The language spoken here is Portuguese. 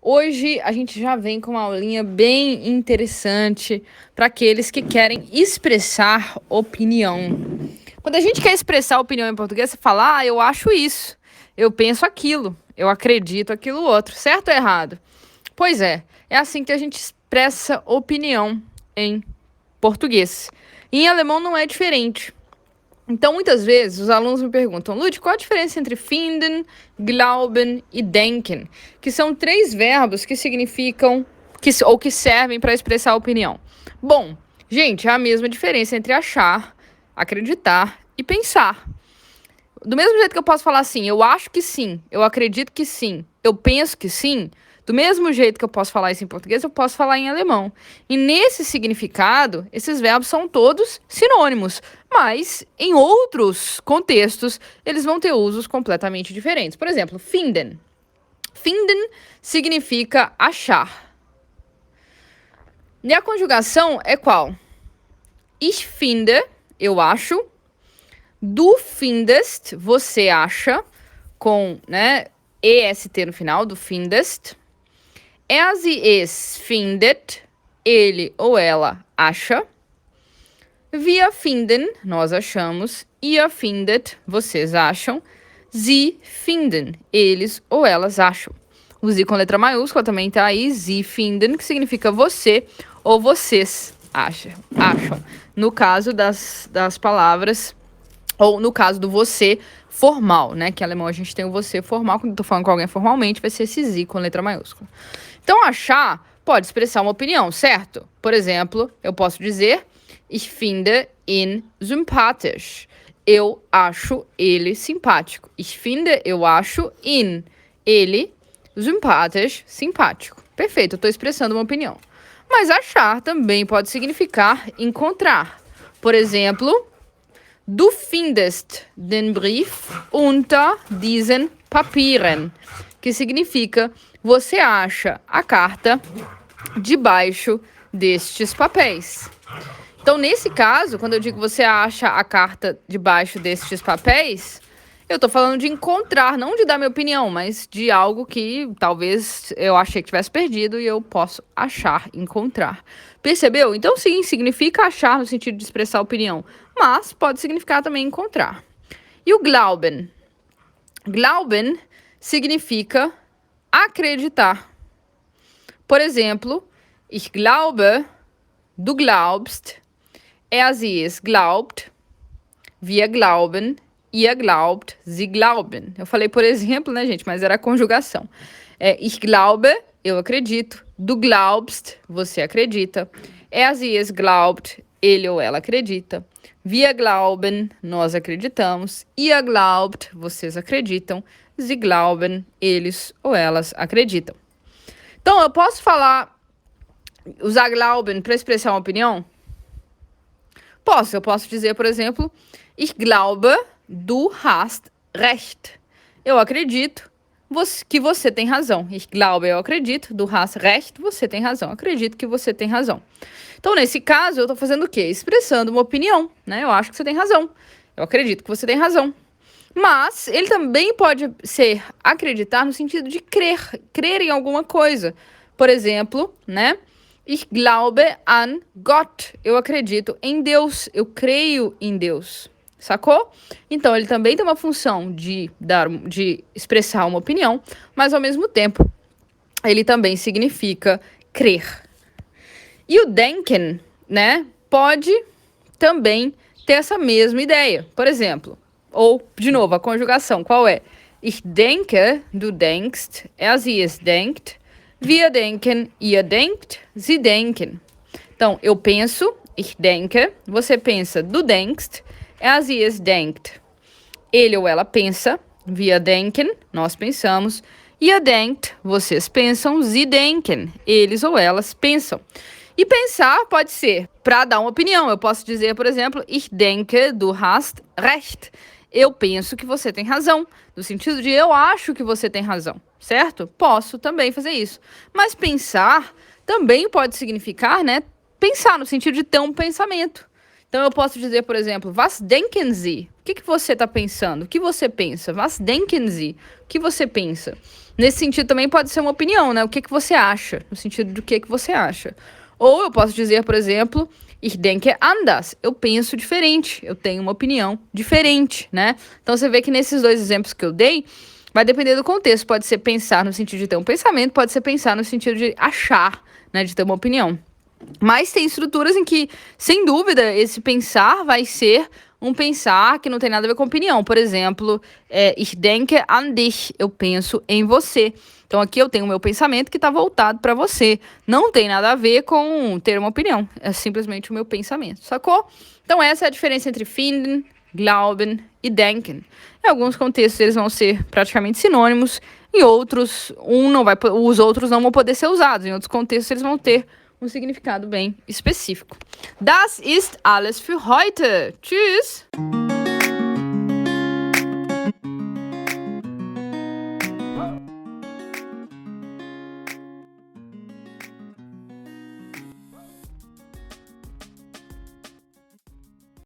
Hoje a gente já vem com uma aulinha bem interessante para aqueles que querem expressar opinião. Quando a gente quer expressar opinião em português, você fala, eu acho isso, eu penso aquilo, eu acredito aquilo outro, certo ou errado? Pois é assim que a gente expressa opinião em português. Em alemão não é diferente. Então, muitas vezes, os alunos me perguntam, Lud, qual a diferença entre finden, glauben e denken? Que são três verbos que significam, ou que servem para expressar opinião. Bom, gente, é a mesma diferença entre achar, acreditar e pensar. Do mesmo jeito que eu posso falar assim, eu acho que sim, eu acredito que sim, eu penso que sim, do mesmo jeito que eu posso falar isso em português, eu posso falar em alemão. E nesse significado, esses verbos são todos sinônimos, mas em outros contextos, eles vão ter usos completamente diferentes. Por exemplo, finden. Finden significa achar. E a conjugação é qual? Ich finde, eu acho. Du findest, você acha, com, EST no final, du findest. Sie es findet, ele ou ela acha. Wir finden, nós achamos. Ihr findet, vocês acham. Sie finden, eles ou elas acham. O Sie com letra maiúscula também tá aí. Sie finden, que significa você ou vocês acham. No caso das palavras, ou no caso do você formal, né? Que em alemão a gente tem o você formal. Quando eu tô falando com alguém formalmente, vai ser esse Sie com letra maiúscula. Então, achar pode expressar uma opinião, certo? Por exemplo, eu posso dizer Ich finde ihn sympathisch. Eu acho ele simpático. Ich finde, eu acho ihn, ele, sympathisch, simpático. Perfeito, eu estou expressando uma opinião. Mas achar também pode significar encontrar. Por exemplo, du findest den Brief unter diesen Papieren, que significa você acha a carta debaixo destes papéis. Então, nesse caso, quando eu digo você acha a carta debaixo destes papéis, eu tô falando de encontrar, não de dar minha opinião, mas de algo que talvez eu achei que tivesse perdido e eu posso achar, encontrar. Percebeu? Então, sim, significa achar no sentido de expressar opinião, mas pode significar também encontrar. E o glauben? Glauben significa acreditar. Por exemplo, ich glaube, du glaubst, sie es glaubt, wir glauben, ihr glaubt, sie glauben. Eu falei por exemplo, né, gente? Mas era a conjugação. Ich glaube, eu acredito. Du glaubst, você acredita. Sie es glaubt, ele ou ela acredita. Wir glauben, nós acreditamos. Ihr glaubt, vocês acreditam. Sie glauben, eles ou elas acreditam. Então, eu posso usar glauben para expressar uma opinião? Eu posso dizer, por exemplo, ich glaube, du hast recht. Eu acredito que você tem razão. Ich glaube, eu acredito, du hast recht, você tem razão. Acredito que você tem razão. Então, nesse caso, eu estou fazendo o quê? Expressando uma opinião, né? Eu acho que você tem razão. Eu acredito que você tem razão. Mas ele também pode ser acreditar no sentido de crer em alguma coisa. Por exemplo, né? Ich glaube an Gott. Eu acredito em Deus. Eu creio em Deus. Sacou? Então, ele também tem uma função de expressar uma opinião, mas ao mesmo tempo, ele também significa crer. E o denken, né? Pode também ter essa mesma ideia. Por exemplo, ou, de novo, a conjugação, qual é? Ich denke, du denkst, sie es denkt, wir denken, ihr denkt, sie denken. Então, eu penso, ich denke, você pensa, du denkst, sie es denkt. Ele ou ela pensa, wir denken, nós pensamos, ihr denkt, vocês pensam, sie denken, eles ou elas pensam. E pensar pode ser para dar uma opinião. Eu posso dizer, por exemplo, ich denke, du hast recht. Eu penso que você tem razão, no sentido de eu acho que você tem razão, certo? Posso também fazer isso. Mas pensar também pode significar, né? Pensar no sentido de ter um pensamento. Então eu posso dizer, por exemplo, was denken Sie? O que você está pensando? O que você pensa? Was denken Sie? O que você pensa? Nesse sentido também pode ser uma opinião, né? O que você acha? No sentido do que você acha. Ou eu posso dizer, por exemplo, ich denke anders. Eu penso diferente. Eu tenho uma opinião diferente, né? Então você vê que nesses dois exemplos que eu dei, vai depender do contexto. Pode ser pensar no sentido de ter um pensamento, pode ser pensar no sentido de achar, né? De ter uma opinião. Mas tem estruturas em que, sem dúvida, esse pensar vai ser um pensar que não tem nada a ver com opinião. Por exemplo, ich denke an dich. Eu penso em você. Então aqui eu tenho o meu pensamento que está voltado para você. Não tem nada a ver com ter uma opinião. É simplesmente o meu pensamento, sacou? Então essa é a diferença entre finden, glauben e denken. Em alguns contextos eles vão ser praticamente sinônimos. Em outros, os outros não vão poder ser usados. Em outros contextos eles vão ter um significado bem específico. Das ist alles für heute. Tschüss!